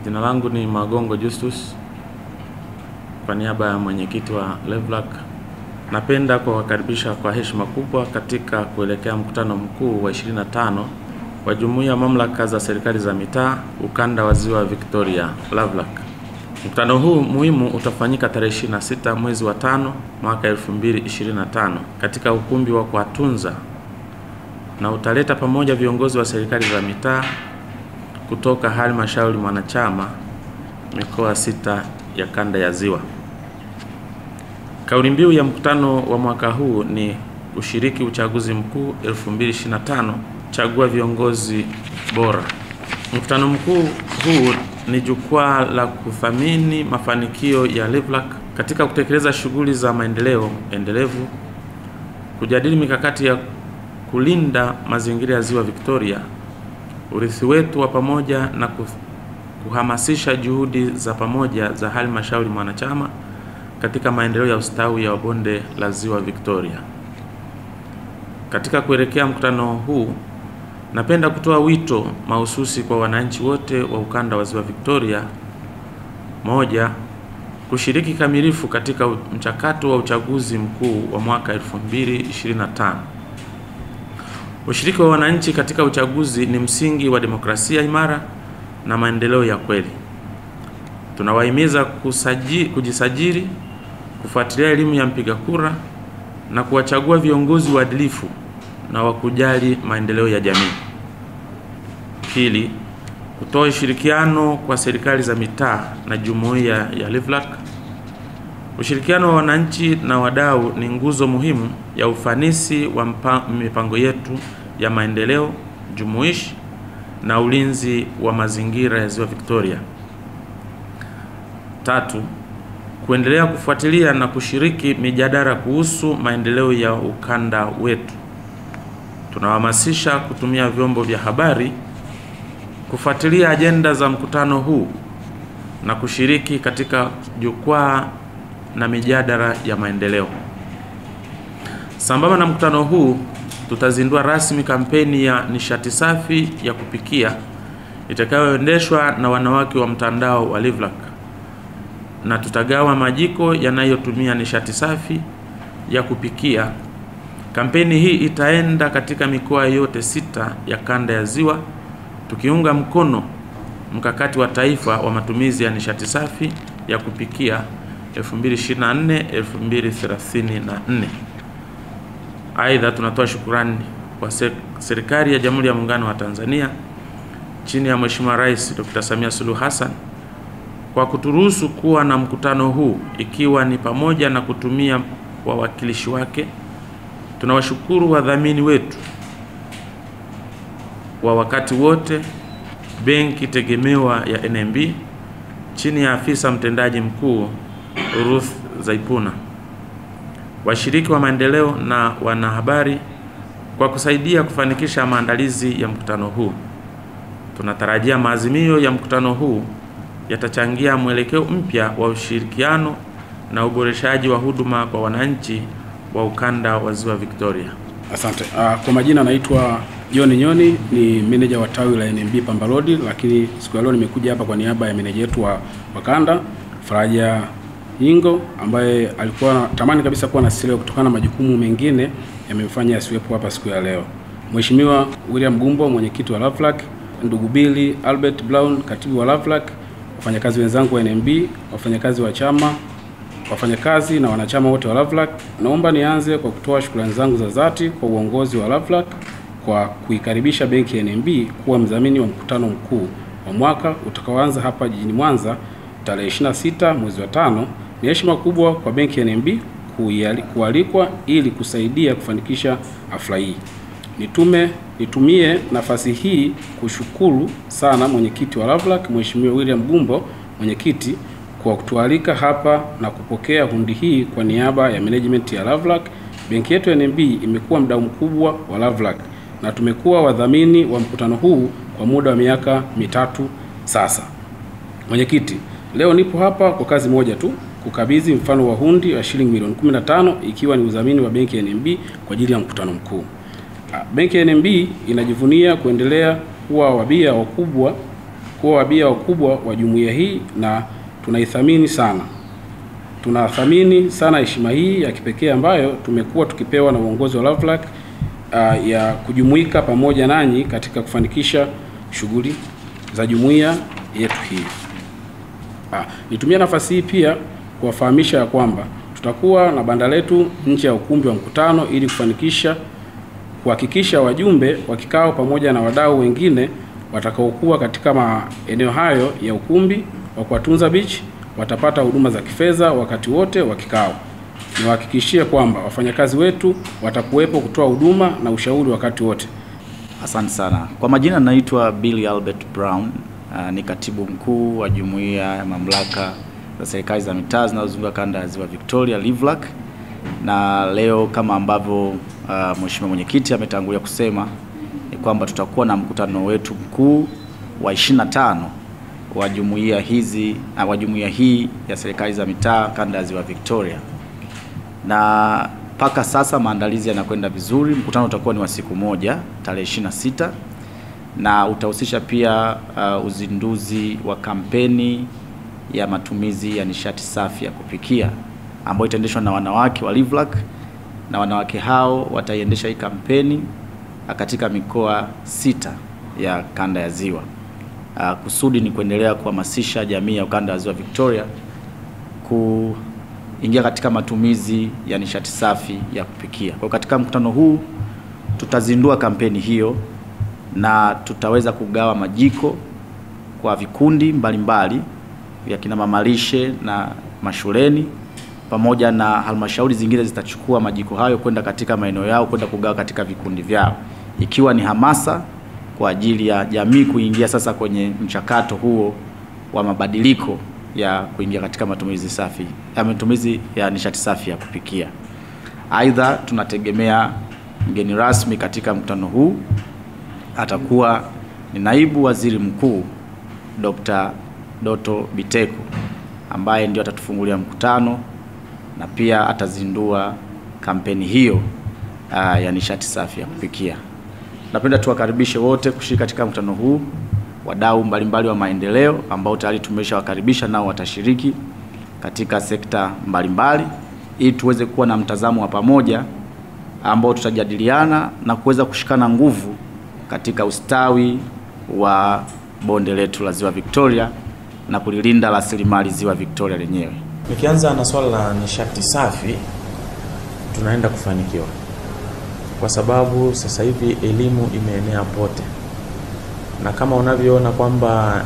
Jina langu ni Magongo Justus, kwa niaba ya mwenyekiti wa LEVLAC. Napenda kuwakaribisha kwa heshima kubwa katika kuelekea mkutano mkuu wa 25 wa Jumuiya ya Mamlaka za Serikali za Mitaa Ukanda wa Ziwa Victoria, LEVLAC. Mkutano huu muhimu utafanyika tarehe 26 mwezi wa 5 mwaka 2025 katika ukumbi wa Kwatunza, na utaleta pamoja viongozi wa serikali za mitaa kutoka halmashauri mwanachama mikoa 6 ya kanda ya Ziwa. Kauli mbiu ya mkutano wa mwaka huu ni ushiriki uchaguzi mkuu 2025, chagua viongozi bora. Mkutano mkuu huu ni jukwaa la kuthamini mafanikio ya LEVLAC katika kutekeleza shughuli za maendeleo endelevu, kujadili mikakati ya kulinda mazingira ya Ziwa Victoria, urithi wetu wa pamoja, na kuhamasisha juhudi za pamoja za halmashauri mwanachama katika maendeleo ya ustawi ya bonde la Ziwa Victoria. Katika kuelekea mkutano huu, napenda kutoa wito mahususi kwa wananchi wote wa ukanda wa Ziwa Victoria. Moja, kushiriki kamilifu katika mchakato wa uchaguzi mkuu wa mwaka 2025. Ushiriki wa wananchi katika uchaguzi ni msingi wa demokrasia imara na maendeleo ya kweli. Tunawahimiza kujisajili, kufuatilia elimu ya mpiga kura na kuwachagua viongozi waadilifu na wakujali maendeleo ya jamii. Pili, kutoa ushirikiano kwa serikali za mitaa na jumuiya ya LEVLAC. Ushirikiano wa wananchi na wadau ni nguzo muhimu ya ufanisi wa mipango yetu ya maendeleo jumuishi na ulinzi wa mazingira ya Ziwa Victoria. Tatu, kuendelea kufuatilia na kushiriki mijadala kuhusu maendeleo ya ukanda wetu. Tunahamasisha kutumia vyombo vya habari kufuatilia ajenda za mkutano huu na kushiriki katika jukwaa na mijadala ya maendeleo. Sambamba na mkutano huu, tutazindua rasmi kampeni ya nishati safi ya kupikia itakayoendeshwa na wanawake wa mtandao wa LEVLAC, na tutagawa majiko yanayotumia nishati safi ya kupikia. Kampeni hii itaenda katika mikoa yote 6 ya kanda ya Ziwa, tukiunga mkono mkakati wa taifa wa matumizi ya nishati safi ya kupikia 2024-2034. Aidha, tunatoa shukrani kwa serikali ya Jamhuri ya Muungano wa Tanzania chini ya Mheshimiwa Rais Dr. Samia Suluhu Hassan kwa kuturuhusu kuwa na mkutano huu, ikiwa ni pamoja na kutumia wawakilishi wake. Tunawashukuru wadhamini wetu wa wakati wote, benki tegemewa ya NMB chini ya afisa mtendaji mkuu Ruth Zaipuna, washiriki wa maendeleo na wanahabari kwa kusaidia kufanikisha maandalizi ya mkutano huu. Tunatarajia maazimio ya mkutano huu yatachangia mwelekeo mpya wa ushirikiano na uboreshaji wa huduma kwa wananchi wa ukanda wa Ziwa Victoria. Asante. Kwa majina naitwa John Nyoni, ni meneja wa tawi la NMB Pamba Road, lakini siku ya leo nimekuja hapa kwa niaba ya meneja wetu wa kanda Faraja Ingo, ambaye alikuwa tamani kabisa kuwa na sisi leo kutokana na majukumu mengine yamemfanya asiwepo hapa siku ya leo. Mheshimiwa William Gumbo, mwenyekiti wa LEVLAC, ndugu Billy Albert Brown, katibu wa LEVLAC, wafanyakazi wenzangu wa NMB, wafanyakazi wa chama, wafanyakazi na wanachama wote wa LEVLAC, naomba nianze kwa kutoa shukrani zangu za dhati kwa uongozi wa LEVLAC kwa kuikaribisha benki ya NMB kuwa mdhamini wa mkutano mkuu wa mwaka utakaoanza hapa jijini Mwanza tarehe 26 mwezi wa 5. Ni heshima kubwa kwa benki ya NMB kualikwa ili kusaidia kufanikisha hafla hii. Nitumie nafasi hii kushukuru sana mwenyekiti wa LEVLAC, Mheshimiwa William Gumbo, mwenyekiti, kwa kutualika hapa na kupokea hundi hii kwa niaba ya management ya LEVLAC. Benki yetu ya NMB imekuwa mdau mkubwa wa LEVLAC na tumekuwa wadhamini wa mkutano huu kwa muda wa miaka 3 sasa. Mwenyekiti, leo nipo hapa kwa kazi moja tu, kukabidhi mfano wa hundi wa shilingi milioni 15 ikiwa ni udhamini wa benki ya NMB kwa ajili ya mkutano mkuu. Benki ya NMB inajivunia kuendelea kuwa wabia wakubwa kuwa wabia wakubwa wa jumuiya hii na tunaithamini sana. Tunathamini sana heshima hii ya kipekee ambayo tumekuwa tukipewa na uongozi wa Lovelock ya kujumuika pamoja nanyi katika kufanikisha shughuli za jumuiya yetu hii. Nitumia nafasi hii pia kuwafahamisha ya kwamba tutakuwa na banda letu nje ya ukumbi wa mkutano ili kuhakikisha wajumbe wa kikao pamoja na wadau wengine watakaokuwa katika maeneo hayo ya ukumbi wa Kwatunza Beach watapata huduma za kifedha wakati wote wa kikao. Niwahakikishie kwamba wafanyakazi wetu watakuwepo kutoa huduma na ushauri wakati wote. Asante sana. Kwa majina naitwa Billy Albert Brown, ni katibu mkuu wa jumuiya ya mamlaka za serikali za mitaa zinazozunguka kanda ya Ziwa Victoria, Lovelock. Na leo kama ambavyo mheshimiwa mwenyekiti ametangulia kusema ni kwamba tutakuwa na mkutano wetu mkuu wa 25 wa jumuiya hii ya serikali za mitaa kanda ya Ziwa Victoria. Na mpaka sasa maandalizi yanakwenda vizuri. Mkutano utakuwa ni wa siku moja, tarehe 26, na utahusisha pia uzinduzi wa kampeni ya matumizi ya nishati safi ya kupikia ambayo itaendeshwa na wanawake wa Lovelock, na wanawake hao wataiendesha hii kampeni katika mikoa 6 ya kanda ya Ziwa. Kusudi ni kuendelea kuhamasisha jamii ya kanda ya Ziwa Victoria kuingia katika matumizi ya nishati safi ya kupikia. Kwa katika mkutano huu tutazindua kampeni hiyo na tutaweza kugawa majiko kwa vikundi mbalimbali vya kina mama lishe na mashuleni, pamoja na halmashauri zingine zitachukua majiko hayo kwenda katika maeneo yao kwenda kugawa katika vikundi vyao, ikiwa ni hamasa kwa ajili ya jamii kuingia sasa kwenye mchakato huo wa mabadiliko ya kuingia katika matumizi ya nishati safi ya kupikia. Aidha, tunategemea mgeni rasmi katika mkutano huu atakuwa ni naibu waziri mkuu Dr. Doto Biteko, ambaye ndio atatufungulia mkutano na pia atazindua kampeni hiyo ya nishati safi ya kupikia. Napenda tuwakaribishe wote kushiriki katika mkutano huu, wadau mbalimbali wa maendeleo ambao tayari tumeshawakaribisha nao watashiriki katika sekta mbalimbali, ili tuweze kuwa na mtazamo wa pamoja ambao tutajadiliana na kuweza kushikana nguvu katika ustawi wa bonde letu la Ziwa Victoria na kulilinda rasilimali Ziwa Victoria lenyewe. Nikianza na swala la nishati safi, tunaenda kufanikiwa kwa sababu sasa hivi elimu imeenea pote, na kama unavyoona kwamba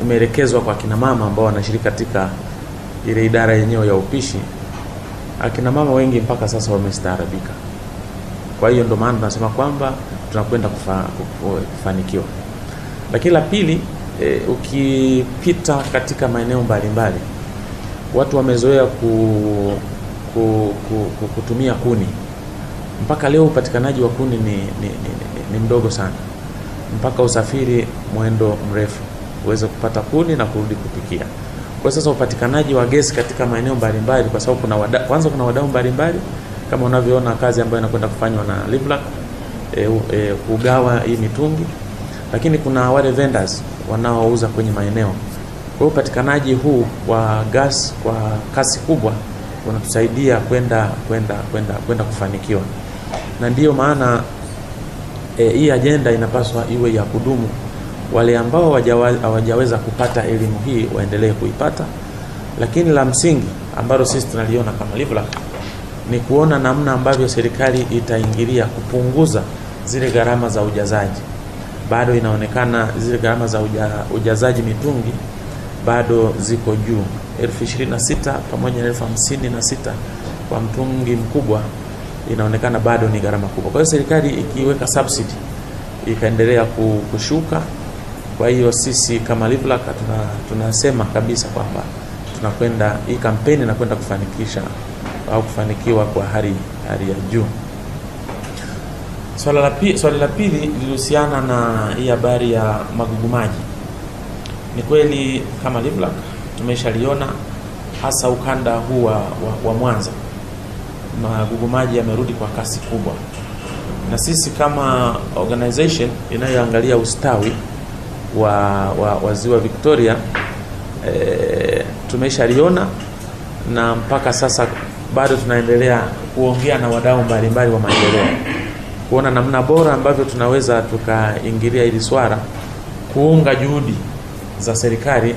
imeelekezwa kwa kina mama ambao wanashiriki katika ile idara yenyewe ya upishi. Akina mama wengi mpaka sasa wamestaarabika. Kwa hiyo ndio maana tunasema kwamba tunakwenda kufanikiwa. Lakini la pili, ukipita katika maeneo mbalimbali, watu wamezoea kutumia kuni. Mpaka leo upatikanaji wa kuni ni mdogo sana. Mpaka usafiri mwendo mrefu uweze kupata kuni na kurudi kupikia. Kwa sasa upatikanaji wa gesi katika maeneo mbalimbali, kwa sababu kuna wadau mbalimbali kama unavyoona kazi ambayo inakwenda kufanywa na Lovelock kugawa hii mitungi, lakini kuna wale vendors wanaouza kwenye maeneo. Kwa hiyo upatikanaji huu wa gas kwa kasi kubwa unatusaidia kwenda kufanikiwa. Na ndiyo maana hii agenda inapaswa iwe ya kudumu. Wale ambao hawajaweza kupata elimu hii waendelee kuipata, lakini la msingi ambalo sisi tunaliona kama Lovelock ni kuona namna ambavyo serikali itaingilia kupunguza zile gharama za ujazaji. Bado inaonekana zile gharama za ujazaji mitungi bado ziko juu. 26,000 pamoja na 56,000 kwa mtungi mkubwa inaonekana bado ni gharama kubwa. Kwa hiyo serikali ikiweka subsidy ikaendelea kushuka. Kwa hiyo sisi kama Lovelock tunasema kabisa kwamba tunakwenda hii kampeni na kwenda kufanikisha au kufanikiwa kwa hali ya juu. Swali la pili lilihusiana na hii habari ya magugu maji. Ni kweli kama Lovelock tumeshaliona hasa ukanda huu wa Mwanza, magugu maji yamerudi kwa kasi kubwa. Na sisi kama organization inayoangalia ustawi wa Ziwa Victoria tumeshaliona, na mpaka sasa bado tunaendelea kuongea na wadau mbalimbali wa maendeleo kuona namna bora ambavyo tunaweza tukaingilia hili swala, kuunga juhudi za serikali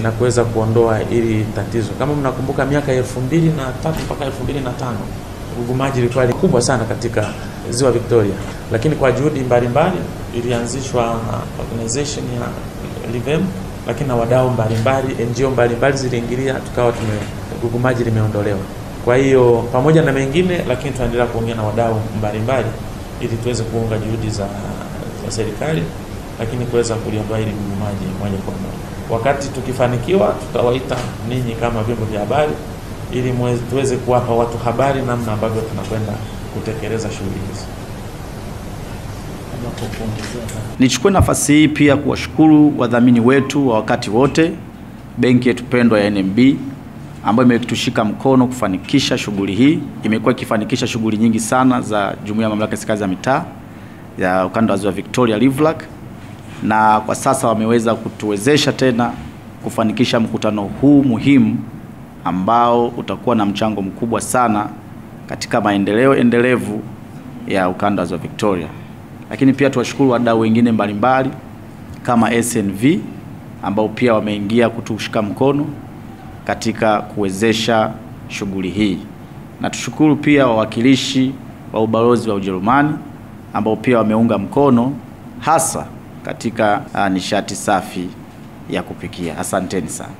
na kuweza kuondoa hili tatizo. Kama mnakumbuka miaka 2003 mpaka 2005 ugumaji ilikuwa kubwa sana katika Ziwa Victoria, lakini kwa juhudi mbalimbali ilianzishwa organization ya LIVEM, lakini na wadau mbalimbali, NGO mbalimbali ziliingilia, tukawa ugumaji limeondolewa. Kwa hiyo pamoja na mengine, lakini tunaendelea kuongea na wadau mbalimbali ili tuweze kuunga juhudi za serikali, lakini kuweza kuliondoa hili ugumaji moja kwa moja. Wakati tukifanikiwa, tutawaita ninyi kama vyombo vya habari ili tuweze kuwapa watu habari namna ambavyo tunakwenda kutekeleza shughuli hizi. Nichukue nafasi hii pia kuwashukuru wadhamini wetu wa wakati wote, benki yetu pendwa ya NMB ambayo imetushika mkono kufanikisha shughuli hii. Imekuwa ikifanikisha shughuli nyingi sana za Jumuiya ya Mamlaka ya Serikali za Mitaa ya Ukanda wa Ziwa Victoria LIVLAC, na kwa sasa wameweza kutuwezesha tena kufanikisha mkutano huu muhimu ambao utakuwa na mchango mkubwa sana katika maendeleo endelevu ya Ukanda wa Ziwa Victoria. Lakini pia tuwashukuru wadau wengine mbalimbali kama SNV ambao pia wameingia kutushika mkono katika kuwezesha shughuli hii. Na tushukuru pia wawakilishi wa ubalozi wa Ujerumani ambao pia wameunga mkono hasa katika nishati safi ya kupikia. Asanteni sana.